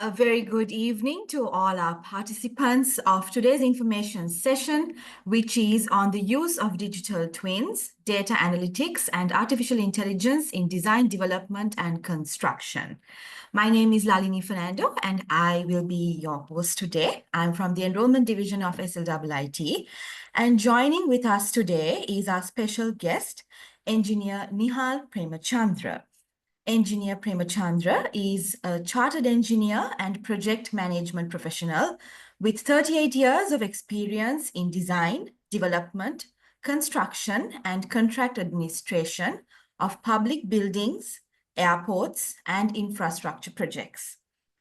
A very good evening to all our participants of today's information session, which is on the use of digital twins, data analytics, and artificial intelligence in design, development, and construction. My name is Lalini Fernando, and I will be your host today. I'm from the Enrollment Division of SLIIT, and joining with us today is our special guest, Engineer Nihal Premachandra. Engineer Premachandra is a chartered engineer and project management professional with 38 years of experience in design, development, construction, and contract administration of public buildings, airports, and infrastructure projects.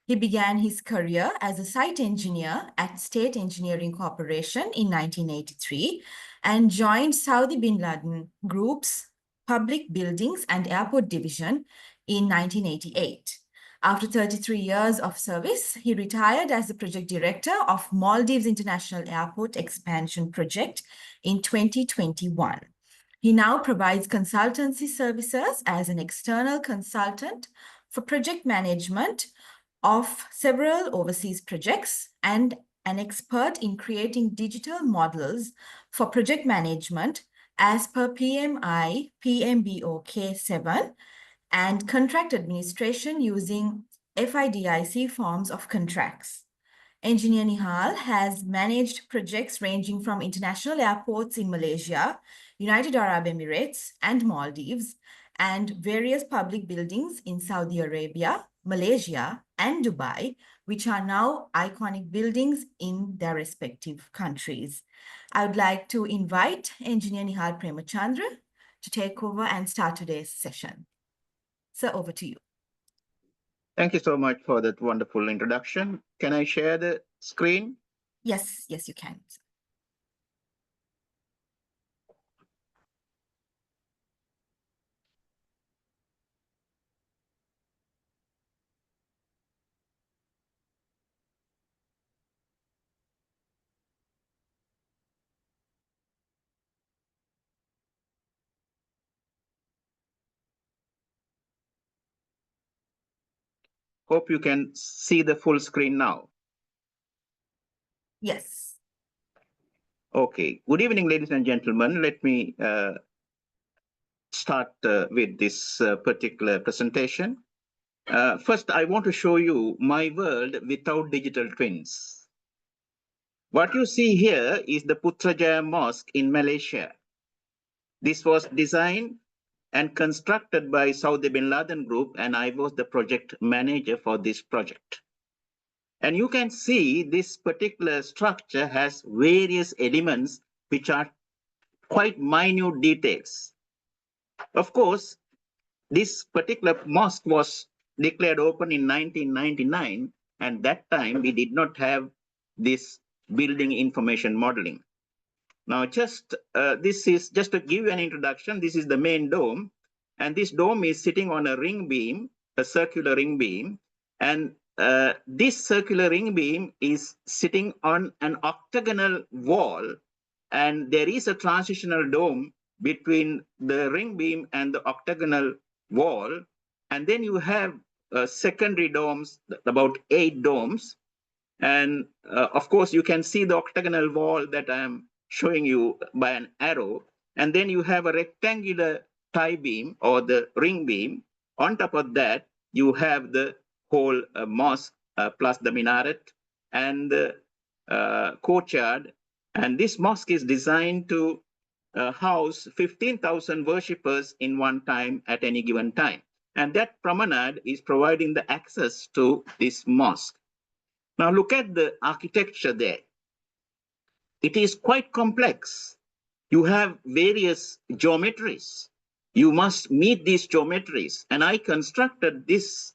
He began his career as a site engineer at State Engineering Corporation in 1983 and joined Saudi Bin Laden Group's Public Buildings and Airport Division in 1988. After 33 years of service, he retired as the project director of Maldives International Airport Expansion Project in 2021. He now provides consultancy services as an external consultant for project management of several overseas projects and an expert in creating digital models for project management as per PMI PMBOK 7 and contract administration using FIDIC forms of contracts. Engineer Nihal has managed projects ranging from international airports in Malaysia, United Arab Emirates, and Maldives, and various public buildings in Saudi Arabia, Malaysia, and Dubai, which are now iconic buildings in their respective countries. I would like to invite Engineer Nihal Premachandra to take over and start today's session. So over to you. Thank you so much for that wonderful introduction. Can I share the screen? Yes, you can. Hope you can see the full screen now. Yes. Okay. Good evening, ladies and gentlemen. Let me start with this particular presentation. First, I want to show you my world without digital twins. What you see here is the Putrajaya Mosque in Malaysia. This was designed and constructed by Saudi Bin Laden Group, and I was the project manager for this project. And you can see this particular structure has various elements which are quite minute details. Of course, this particular mosque was declared open in 1999, and that time we did not have this building information modeling. Now, this is just to give you an introduction. This is the main dome, and this dome is sitting on a ring beam, a circular ring beam, and this circular ring beam is sitting on an octagonal wall, and there is a transitional dome between the ring beam and the octagonal wall, and then you have secondary domes, about 8 domes, and of course you can see the octagonal wall that I am showing you by an arrow, and then you have a rectangular tie beam or the ring beam. On top of that, you have the whole mosque plus the minaret and the courtyard. And this mosque is designed to house 15,000 worshippers in one time at any given time. And that promenade is providing the access to this mosque. Now look at the architecture there. It is quite complex. You have various geometries. You must meet these geometries. And I constructed this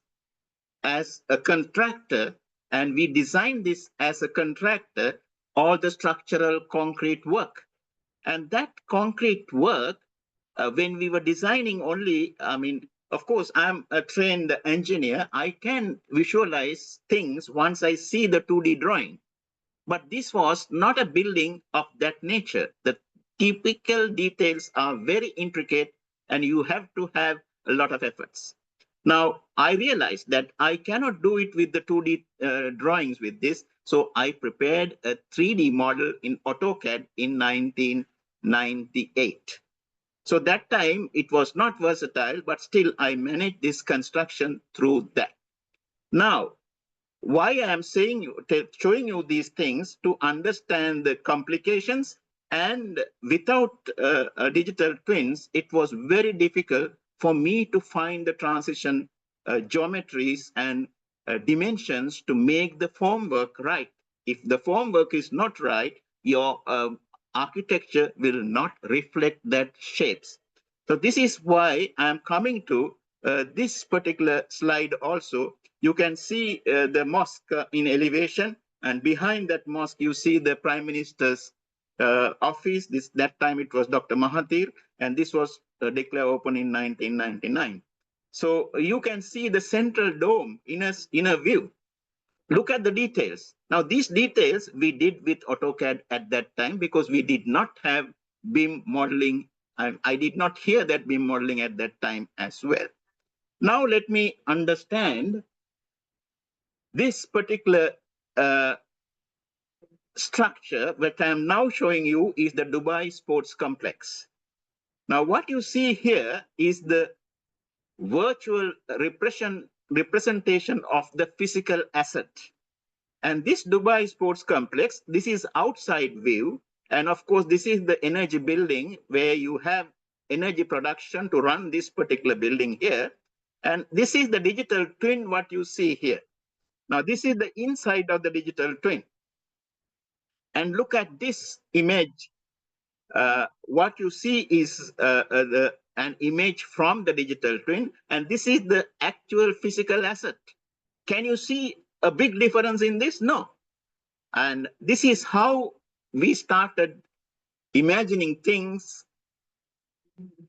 as a contractor, and we designed this as a contractor, all the structural concrete work. And that concrete work, when we were designing only, of course, I'm a trained engineer. I can visualize things once I see the 2D drawing. But this was not a building of that nature. The typical details are very intricate, and you have to have a lot of efforts. Now, I realized that I cannot do it with the 2D drawings with this. So I prepared a 3D model in AutoCAD in 1998. So that time it was not versatile, but still I managed this construction through that. Now, why I am showing you these things to understand the complications, and without digital twins, it was very difficult for me to find the transition geometries and dimensions to make the formwork right. If the formwork is not right, your architecture will not reflect that shapes. So this is why I'm coming to this particular slide also. You can see the mosque in elevation, and behind that mosque, you see the Prime Minister's office. That time it was Dr. Mahathir, and this was declared open in 1999. So you can see the central dome in a view. Look at the details. Now, these details we did with AutoCAD at that time because we did not have BIM modeling. I did not hear that BIM modeling at that time as well. Now, let me understand this particular structure that I am now showing you is the Dubai Sports Complex. Now, what you see here is the virtual representation of the physical asset. And this Dubai Sports Complex, this is outside view. And of course, this is the energy building where you have energy production to run this particular building here. And this is the digital twin, what you see here. Now, this is the inside of the digital twin. And look at this image. What you see is an image from the digital twin, and this is the actual physical asset. Can you see a big difference in this? No. And this is how we started imagining things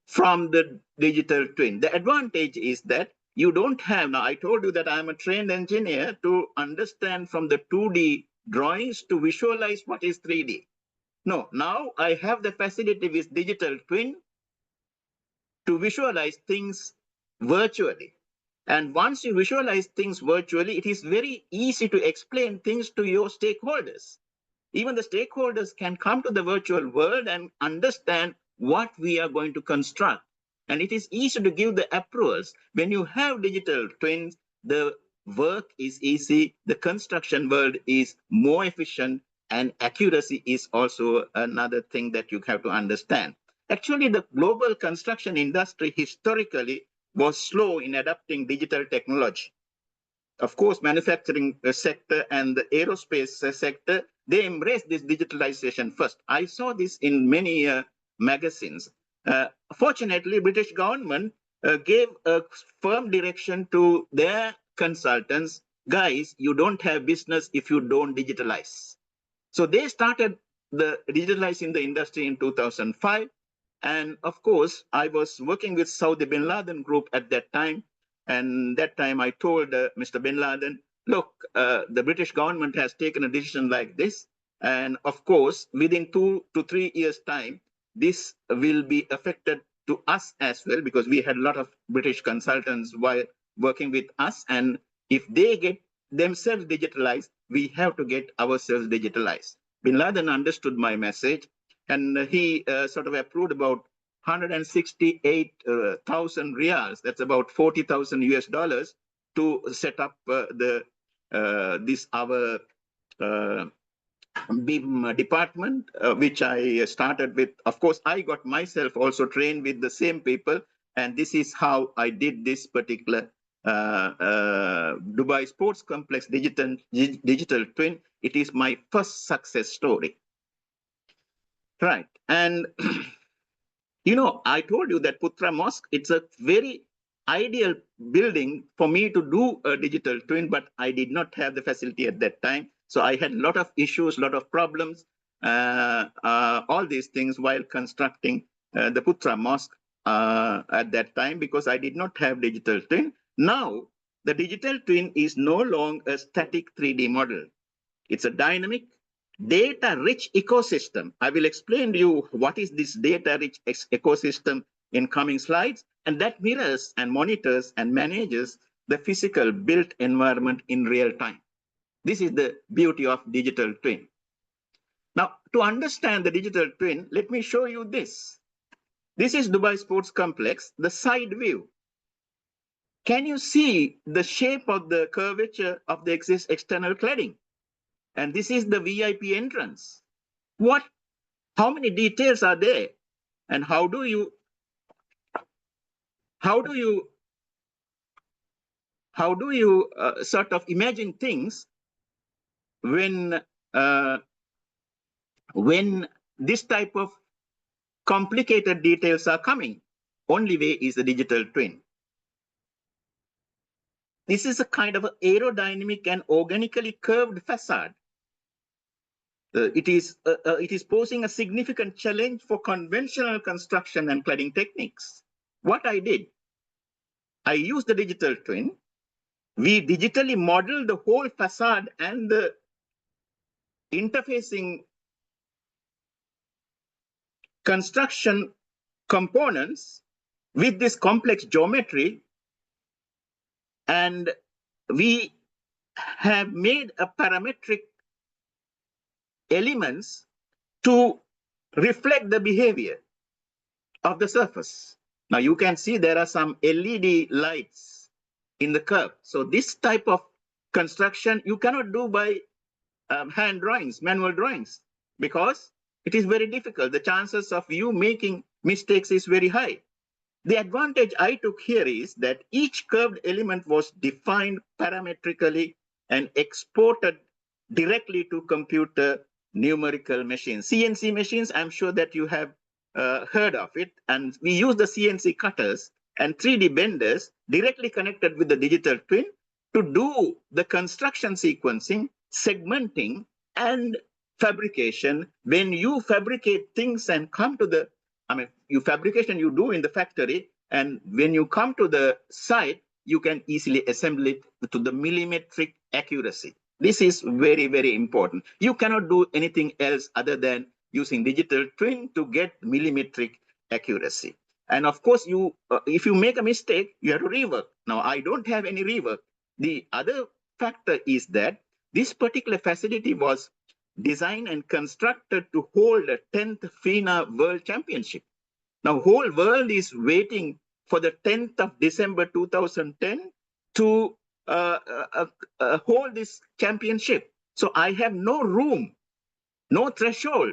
from the digital twin. The advantage is that you don't have, now I told you that I'm a trained engineer to understand from the 2D drawings to visualize what is 3D. No, now I have the facility with digital twin to visualize things virtually. And once you visualize things virtually, it is very easy to explain things to your stakeholders. Even the stakeholders can come to the virtual world and understand what we are going to construct. And it is easy to give the approvals. When you have digital twins, the work is easy, the construction world is more efficient, and accuracy is also another thing that you have to understand. Actually, the global construction industry historically was slow in adopting digital technology. Of course, manufacturing sector and the aerospace sector, they embraced this digitalization first. I saw this in many magazines. Fortunately, British government gave a firm direction to their consultants, guys, you don't have business if you don't digitalize. So they started the digitalizing the industry in 2005. And of course, I was working with Saudi bin Laden group at that time. And that time I told Mr. bin Laden, look, the British government has taken a decision like this. And of course, within 2 to 3 years' time, this will be affected to us as well, because we had a lot of British consultants while working with us. And if they get themselves digitalized, we have to get ourselves digitalized. Bin Laden understood my message, and he sort of approved about 168,000 riyals, that's about 40,000 US dollars, to set up our BIM department, which I started with. Of course, I got myself also trained with the same people, and this is how I did this particular Dubai Sports Complex digital twin. It is my first success story. Right. And I told you that Putra Mosque, it's a very ideal building for me to do a digital twin, but I did not have the facility at that time. So I had a lot of issues, a lot of problems, all these things while constructing the Putra Mosque at that time, because I did not have digital twin. Now, the digital twin is no longer a static 3D model. It's a dynamic, data-rich ecosystem. I will explain to you what is this data-rich ecosystem in coming slides. and that mirrors and monitors and manages the physical built environment in real time. This is the beauty of digital twin. Now, to understand the digital twin, let me show you this. This is Dubai Sports Complex, the side view. Can you see the shape of the curvature of the external cladding? And this is the VIP entrance. How many details are there? And how do you sort of imagine things when this type of complicated details are coming? Only way is the digital twin. This is a kind of aerodynamic and organically curved facade. It is posing a significant challenge for conventional construction and cladding techniques. What I did, I used the digital twin. We digitally modeled the whole facade and the interfacing construction components with this complex geometry, and we have made a parametric elements to reflect the behavior of the surface. Now you can see there are some LED lights in the curve. So this type of construction you cannot do by hand drawings, manual drawings, because it is very difficult. The chances of you making mistakes is very high. The advantage I took here is that each curved element was defined parametrically and exported directly to computer numerical machines. CNC machines, I'm sure that you have heard of it. And we use the CNC cutters and 3D benders directly connected with the digital twin to do the construction sequencing, segmenting, and fabrication. When you fabricate things and come to the fabrication you do in the factory, and when you come to the site, you can easily assemble it to the millimetric accuracy. This is very, very important. You cannot do anything else other than using digital twin to get millimetric accuracy. And of course, if you make a mistake, you have to rework. Now, I don't have any rework. The other factor is that this particular facility was designed and constructed to hold a 10th FINA World Championship. Now, whole world is waiting for the 10th of December 2010 to hold this championship. So I have no room, no threshold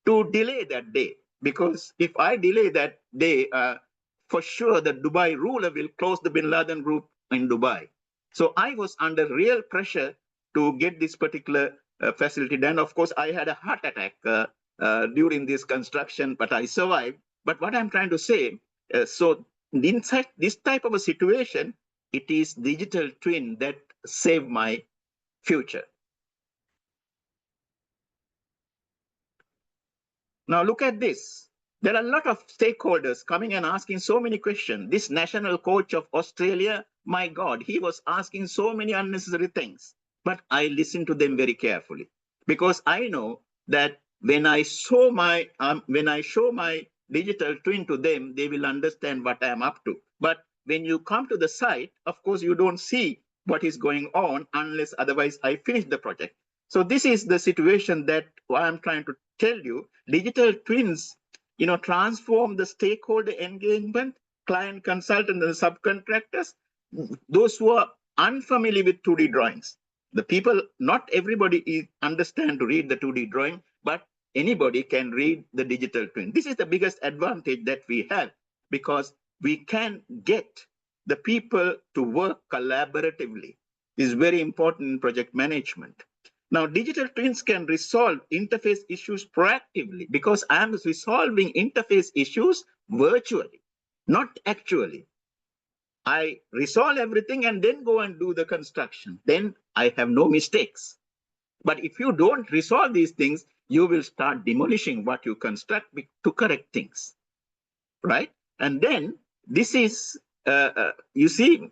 to delay that day, because if I delay that day, for sure the Dubai ruler will close the Bin Laden group in Dubai. So I was under real pressure to get this particular facility done. Of course, I had a heart attack during this construction, but I survived. But what I'm trying to say, so inside this type of a situation, it is digital twin that saved my future. Now look at this. There are a lot of stakeholders coming and asking so many questions. This national coach of Australia, my God, he was asking so many unnecessary things. But I listened to them very carefully, because I know that when I show my digital twin to them, they will understand what I am up to. But when you come to the site, of course, you don't see what is going on unless otherwise I finish the project. So this is the situation that I'm trying to tell you. Digital twins, transform the stakeholder engagement, client, consultant, and subcontractors, those who are unfamiliar with 2D drawings. The people, not everybody understand to read the 2D drawing, but anybody can read the digital twin. This is the biggest advantage that we have, because we can get the people to work collaboratively. This is very important in project management. Now, digital twins can resolve interface issues proactively, because I am resolving interface issues virtually, not actually. I resolve everything and then go and do the construction. Then I have no mistakes. But if you don't resolve these things, you will start demolishing what you construct to correct things, right? And then this is, you see,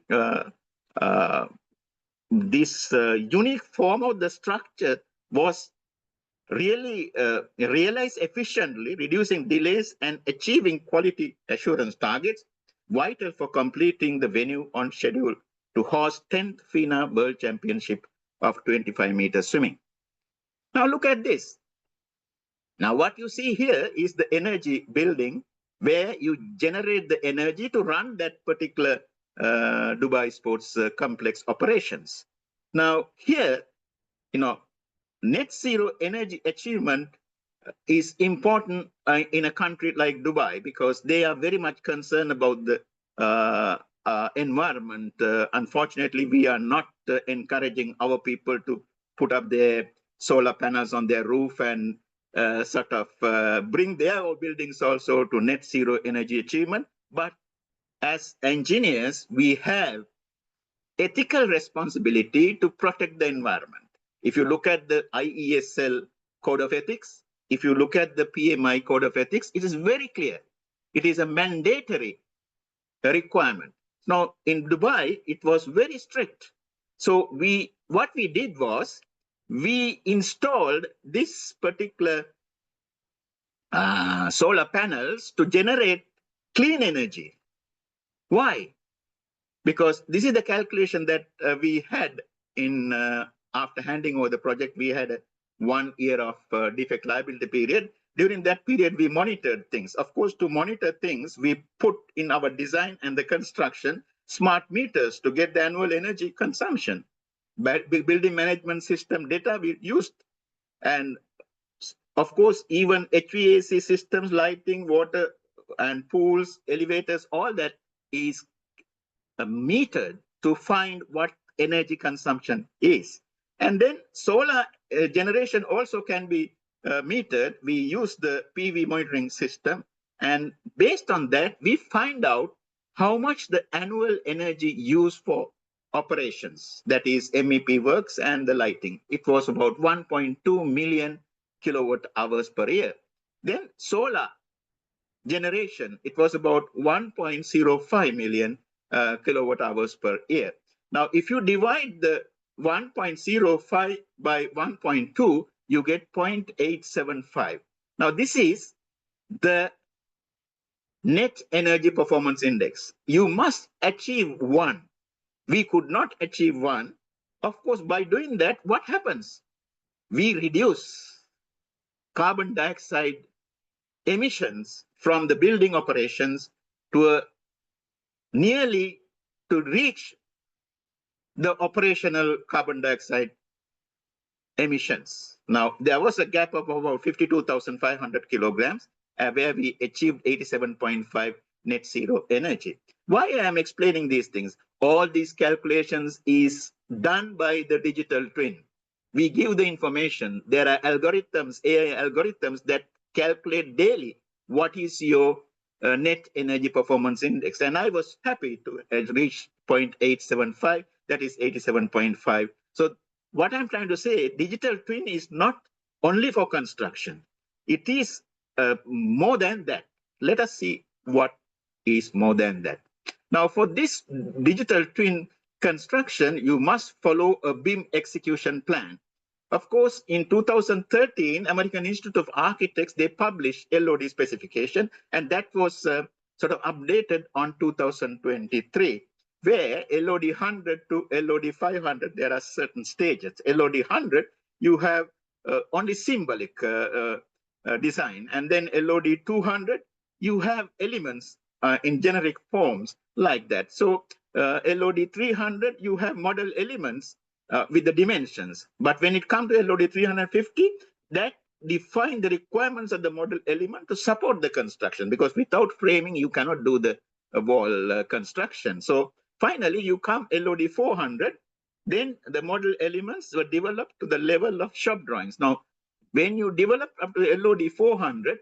this unique form of the structure was really realized efficiently, reducing delays and achieving quality assurance targets. vital for completing the venue on schedule to host 10th FINA World Championship of 25 meter swimming. Now look at this. Now what you see here is the energy building where you generate the energy to run that particular Dubai Sports Complex operations. Now here, net zero energy achievement is important in a country like Dubai because they are very much concerned about the environment. Unfortunately, we are not encouraging our people to put up their solar panels on their roof and sort of bring their buildings also to net zero energy achievement. But as engineers, we have ethical responsibility to protect the environment. If you look at the IESL Code of Ethics, if you look at the PMI Code of Ethics, it is very clear. It is a mandatory requirement. Now, in Dubai, it was very strict. So what we did was, we installed this particular solar panels to generate clean energy. Why? Because this is the calculation that we had in after handing over the project. We had a 1 year of defect liability period. During that period, we monitored things. Of course, to monitor things, we put in our design and the construction smart meters to get the annual energy consumption. Building management system data we used. And of course, even HVAC systems, lighting, water and pools, elevators, all that is metered to find what energy consumption is. And then solar generation also can be metered. We use the PV monitoring system. And based on that, we find out how much the annual energy used for operations, that is MEP works and the lighting. It was about 1.2 million kilowatt hours per year. Then solar generation, it was about 1.05 million kilowatt hours per year. Now, if you divide the 1.05 by 1.2, you get 0.875. Now, this is the net energy performance index. You must achieve 1. We could not achieve 1. Of course, by doing that, what happens? We reduce carbon dioxide emissions from the building operations to nearly to reach the operational carbon dioxide emissions. Now, there was a gap of about 52,500 kilograms where we achieved 87.5 net zero energy. Why I am explaining these things? All these calculations is done by the digital twin. We give the information. There are algorithms, AI algorithms that calculate daily what is your net energy performance index. And I was happy to reach 0.875, that is 87.5. So what I'm trying to say, digital twin is not only for construction. It is more than that. Let us see what is more than that. Now, for this digital twin construction, you must follow a BIM execution plan. Of course, in 2013, American Institute of Architects, they published LOD specification, and that was sort of updated on 2023, where LOD 100 to LOD 500, there are certain stages. LOD 100, you have only symbolic design, and then LOD 200, you have elements in generic forms like that. So LOD 300, you have model elements with the dimensions. But when it comes to LOD 350, that define the requirements of the model element to support the construction, because without framing, you cannot do the wall construction. So finally, you come LOD 400, then the model elements were developed to the level of shop drawings. Now, when you develop up to LOD 400,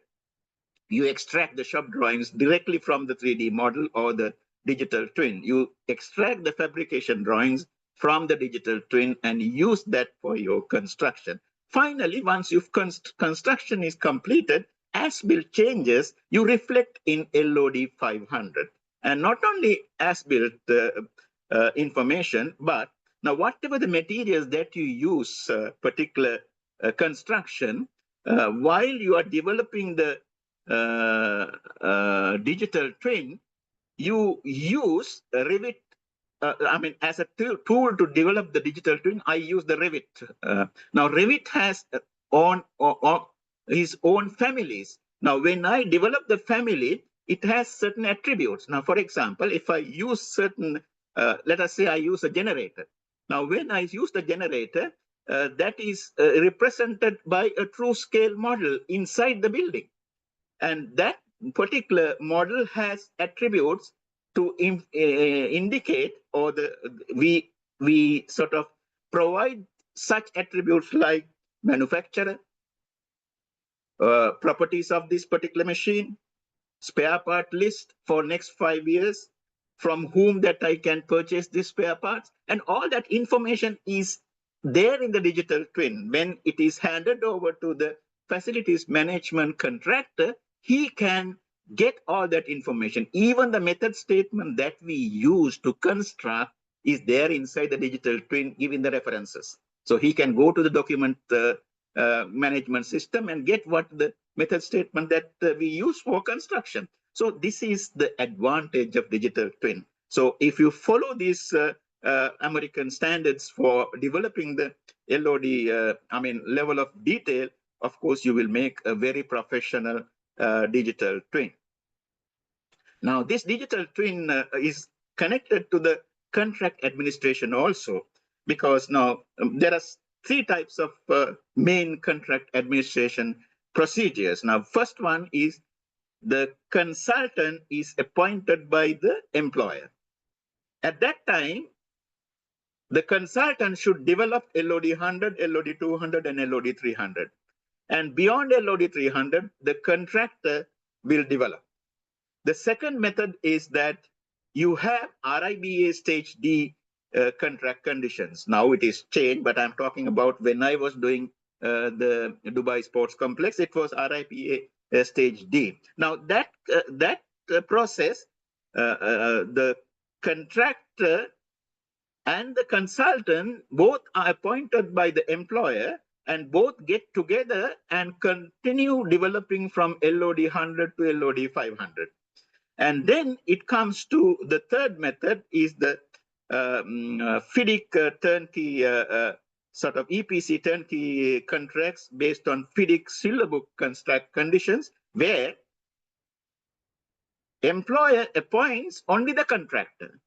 you extract the shop drawings directly from the 3D model or the digital twin. You extract the fabrication drawings from the digital twin and use that for your construction. Finally, once your construction is completed, as-built changes, you reflect in LOD 500. And not only as-built information, but now whatever the materials that you use, particular construction, while you are developing the digital twin, you use Revit. I mean, as a tool to develop the digital twin, I use the Revit. Now, Revit has his own families. Now, when I develop the family, it has certain attributes. Now, for example, if I use certain, let us say I use a generator. Now, when I use the generator, that is represented by a true scale model inside the building. And that particular model has attributes to indicate, or we sort of provide such attributes like manufacturer, properties of this particular machine, spare part list for next 5 years, from whom that I can purchase these spare parts, and all that information is there in the digital twin. When it is handed over to the facilities management contractor, he can get all that information. Even the method statement that we use to construct is there inside the digital twin, giving the references. So he can go to the document management system and get what the method statement that we use for construction. So this is the advantage of digital twin. So if you follow these American standards for developing the LOD, level of detail, of course, you will make a very professional digital twin. Now, this digital twin is connected to the contract administration also, because now there are 3 types of main contract administration procedures. Now, first one is the consultant is appointed by the employer. At that time, the consultant should develop LOD 100, LOD 200, and LOD 300. And beyond LOD 300, the contractor will develop. The second method is that you have RIBA stage D contract conditions. Now it is changed, but I'm talking about when I was doing the Dubai Sports Complex, it was RIBA stage D. Now that process, the contractor and the consultant both are appointed by the employer, and both get together and continue developing from LOD 100 to LOD 500. And then it comes to the third method, is the FIDIC turnkey sort of EPC turnkey contracts based on FIDIC silver book construct conditions, where employer appoints only the contractor.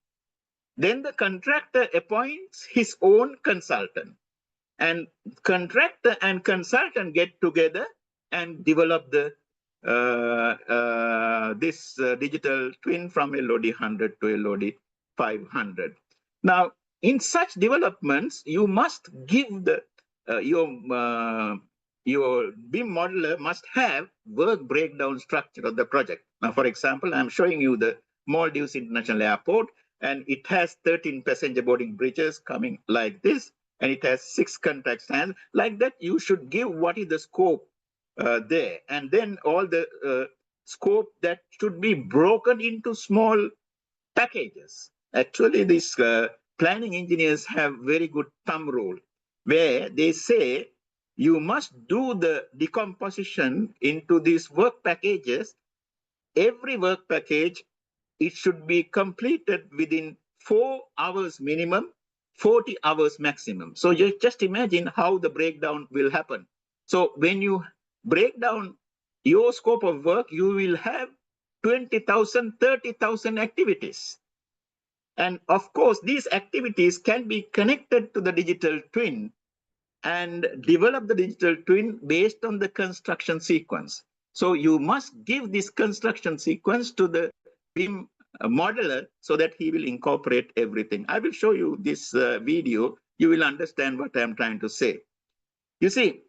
Then the contractor appoints his own consultant, and contractor and consultant get together and develop the this digital twin from LOD 100 to LOD 500. Now, in such developments, you must give the your BIM modeler must have work breakdown structure of the project. Now, for example, I'm showing you the Maldives International Airport, and it has 13 passenger boarding bridges coming like this, and it has 6 contact stands. Like that, you should give what is the scope there, and then all the scope that should be broken into small packages. Actually, these planning engineers have very good thumb rule, where they say you must do the decomposition into these work packages. Every work package, it should be completed within 4 hours minimum, 40 hours maximum. So you just imagine how the breakdown will happen. So when you break down your scope of work, you will have 20,000, 30,000 activities. And of course, these activities can be connected to the digital twin and develop the digital twin based on the construction sequence. So you must give this construction sequence to the BIM modeler so that he will incorporate everything. I will show you this video. You will understand what I'm trying to say. You see,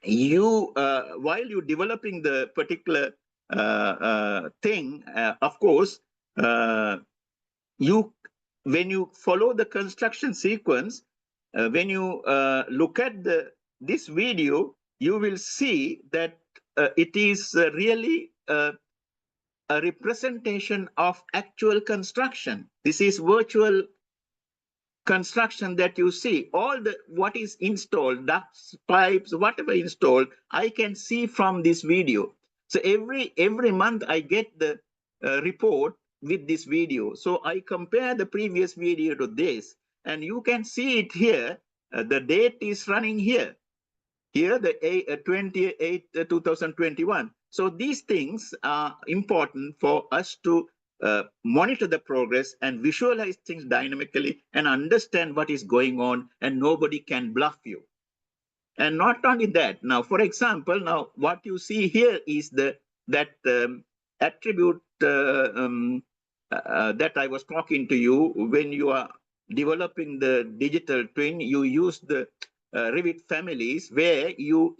you while you're developing the particular thing, of course, when you follow the construction sequence, when you look at this video, you will see that it is really a representation of actual construction. This is virtual construction that you see. All the what is installed, ducts, pipes, whatever installed, I can see from this video. So every month I get the report with this video. So I compare the previous video to this, and you can see it here. The date is running here. Here, the 28 2021. So these things are important for us to monitor the progress and visualize things dynamically and understand what is going on, and nobody can bluff you. And not only that, now, for example, now what you see here is that attribute that I was talking to you. When you are developing the digital twin, you use the Revit families, where you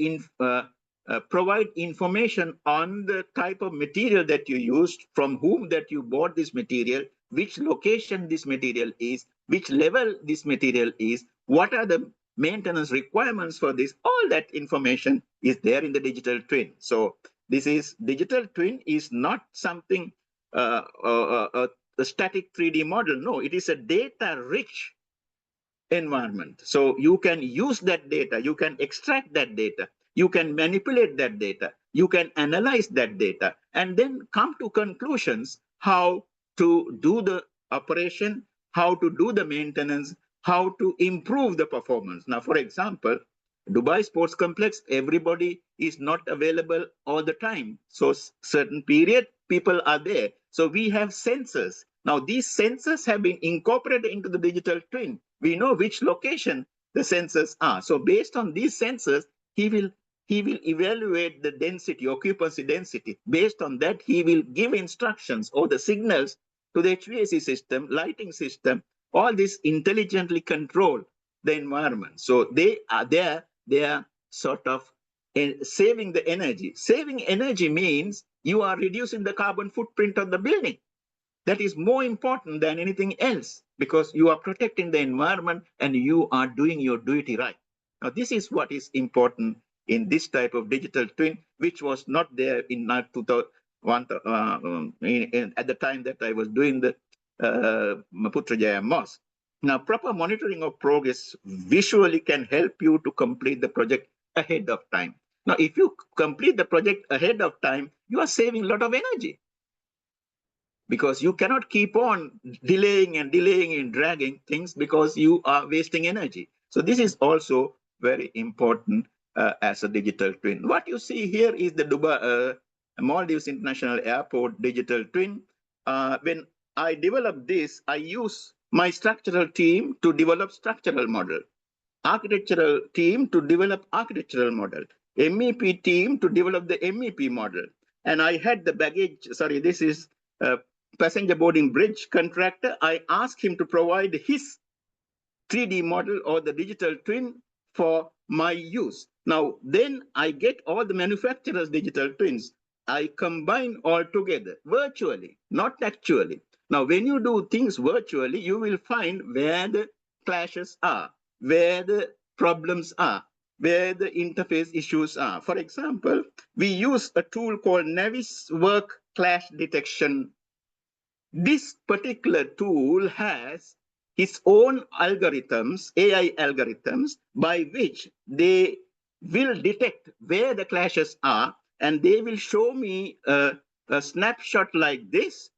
provide information on the type of material that you used, from whom that you bought this material, which location this material is, which level this material is, what are the maintenance requirements for this. All that information is there in the digital twin. So this is digital twin is not something a static 3D model. No, it is a data rich environment. So you can use that data, you can extract that data, you can manipulate that data, you can analyze that data, and then come to conclusions how to do the operation, how to do the maintenance, how to improve the performance. Now, for example, Dubai Sports Complex, everybody is not available all the time. So certain period, people are there. So we have sensors. Now these sensors have been incorporated into the digital twin. We know which location the sensors are. So based on these sensors, he will evaluate the density, occupancy density. Based on that, he will give instructions or the signals to the HVAC system, lighting system. All this intelligently control the environment. So they are there. They are sort of saving the energy. Saving energy means you are reducing the carbon footprint of the building. That is more important than anything else, because you are protecting the environment and you are doing your duty right. Now, this is what is important in this type of digital twin, which was not there in 2001 at the time that I was doing the Putrajaya Mosque. Now, proper monitoring of progress visually can help you to complete the project ahead of time. Now, if you complete the project ahead of time, you are saving a lot of energy, because you cannot keep on delaying and dragging things, because you are wasting energy. So this is also very important as a digital twin. What you see here is the Dubai Maldives International Airport digital twin. When I developed this, I use my structural team to develop structural model, architectural team to develop architectural model, MEP team to develop the MEP model. And I had the baggage, sorry, this is passenger boarding bridge contractor. I asked him to provide his 3D model or the digital twin for my use. Now, then I get all the manufacturers' digital twins. I combine all together virtually, not actually. Now, when you do things virtually, you will find where the clashes are, where the problems are, where the interface issues are. For example, we use a tool called Navis Work Clash Detection. This particular tool has its own algorithms, AI algorithms, by which they will detect where the clashes are, and they will show me a snapshot like this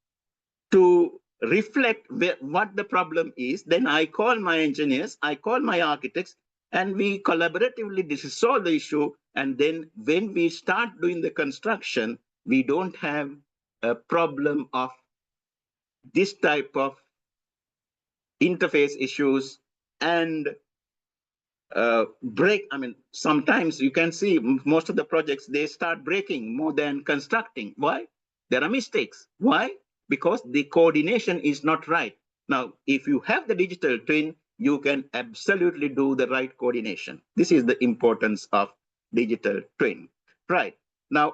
to reflect what the problem is. Then I call my engineers, I call my architects, and we collaboratively solve the issue. And then when we start doing the construction, we don't have a problem of this type of interface issues and break. I mean, sometimes you can see most of the projects, they start breaking more than constructing. Why? There are mistakes. Why? Because the coordination is not right. Now, if you have the digital twin, you can absolutely do the right coordination. This is the importance of digital twin. Right. Now,